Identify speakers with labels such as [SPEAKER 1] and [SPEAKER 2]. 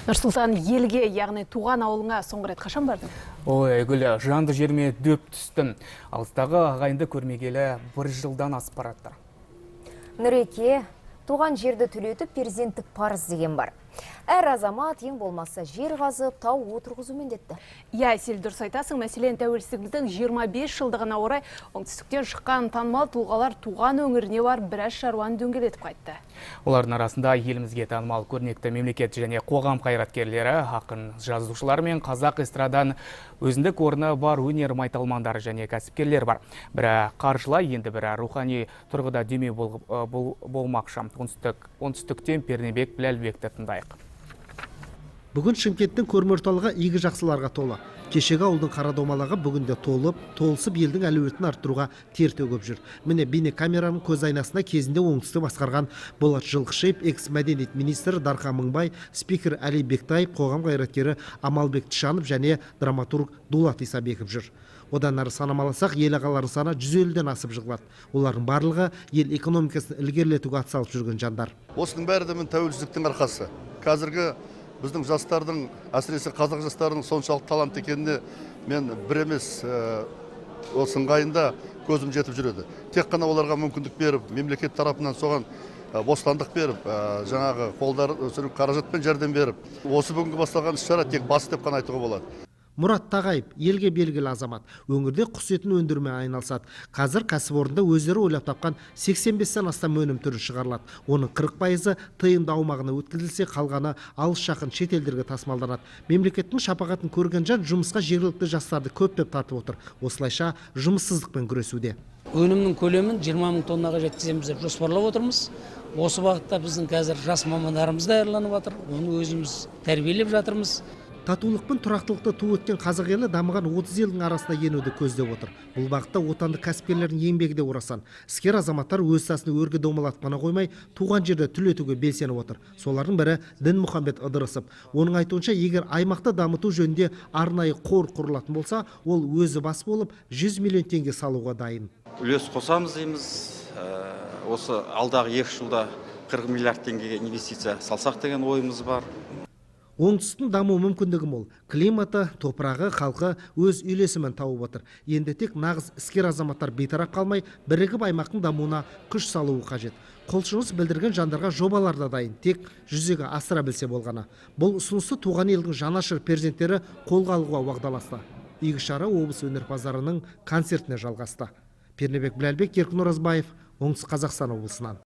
[SPEAKER 1] Нұрсұлтан, елге, яғни туған ауылыңа соңғы рет қашан бардың?
[SPEAKER 2] Ой, Гүлі, жанды жерме дөп түстім. Алыстағы ағайынды көрмегелі 1 жылдан асып бараттыр.
[SPEAKER 3] Нұреке, туған жерді түлетіп перзенттік парыз деген бар. Әр азамат ең болмаса жер қазып, тау отырғызу міндетті.
[SPEAKER 1] Я, сел дұрыс айтасың, мәселен тәуелсіздігіміздің 25 жылдығына орай оңтүстіктен шыққан танымал тұлғалар туған өңіріне бар біраз шаруаны дөңгелетіп қайтты.
[SPEAKER 2] Олардың арасында елімізге танымал көрнекті мемлекет және қоғам қайраткерлері, ақын жазушылар мен қазақ эстрадан өзіндік орны бар өнер майталмандары және кәсіпкерлер бар. Бірі қаржылай, енді бірі рухани тұрғыда демеу болмақшы. Оңтүстіктен Пернебек Біләлбекті тыңдайық.
[SPEAKER 4] Бүгін Шымкенттің көрме орталығы игі жақсыларға толы. Кешегі ауылдың қарадомалағы бүгінде толысып елдің әлеуетін арттыруға тер төгіп жүр. Міне бейне камераның көз айнасына кезінде оңтүстікті басқарған Болат Жылқышев, экс-мәдениет министрі Дархан Мыңбай, спикер Әли Бектаев, қоғам қайраткері Амалбек Тышанов және драматург Дулат Исабеков жүр. Одан ары санамаласақ, ел ағалары саны 150-ден асып жығылады. Олардың барлығы ел экономикасын ілгерілетуге атсалып жүрген жандар.
[SPEAKER 5] Осының бәрі де тәуелсіздіктің арқасы. Қазіргі біздің жастардың, әсіресе қазақ жастарының соншалық талант екеніне мен бір емес осы ыңғайында көзім жетіп жүреді. Тек қана оларға мүмкіндік беріп, мемлекет тарапынан соған бостандық беріп, жаңағы қолдар қаражатпен жәрдем беріп, осы бүгінгі басталған іс-шара тек басы деп қана айтуға болады.
[SPEAKER 4] Мұрат Тағайып, елге белгілі азамат. Өңірде құс етін өндірумен айналысады. Қазір кәсіпорында өздері ойлап тапқан 85-тен астам өнім түрі шығарылады. Оның 40%-ы тыйымды аумағына өткізілсе, қалғаны алыс жақын шетелдерге тасымалданады. Мемлекеттің шапағатын көрген жан жұмысқа жергілікті жастарды көптеп тартып отыр. Осылайша жұмыссыздықпен күресуде.
[SPEAKER 6] Өнімнің көлемін 20 мың тоннаға жеткіземіз деп жоспарлап отырмыз. Осы бағытта біздің қазір жас мамандарымыз даярланып жатыр. Оны өзіміз тәрбиелеп жатырмыз.
[SPEAKER 4] Татулық пен тұрақтылықты ту өткен қазақ елі дамыған 30 елдің арасына енуді көздеп отыр. Бұл бағытта отандық кәсіпкерлердің еңбегі де орасан. Іскер азаматтар өз ісін өрге домалатқаны қоймай, туған жерді түлетуге белсеніп отыр. Солардың бірі Дінмұхамбет Ыдырысов. Оның айтуынша, егер аймақты дамыту жөнінде арнайы қор құрылатын болса, ол өзі бас болып 100 миллион теңге салуға дайын.
[SPEAKER 7] Үлес қосамыз дейміз. Осы алдағы 2 жылда 40 миллиард теңгеге инвестиция салсақ деген ойымыз бар.
[SPEAKER 4] Оңтүстіктің даму мүмкіндігі мол. Климаты, топырағы, халқы өз үйлесімін тауып отыр. Енді тек нағыз іскер азаматтар бейтарап қалмай, бірігіп аймақтың дамуына күш салуы қажет. Құлшыныс білдірген жандарға жобалар да дайын, тек жүзеге асыра білсе болғаны. Бұл ұсынысты туған елдің жанашыр перзенттері қолға алуға уағдаласты. Игі шара облыс өнерпаздарының концертіне жалғасты. Пернебек Біләлбек, Еркін Оразбаев, Оңтүстік Қазақстан облысынан.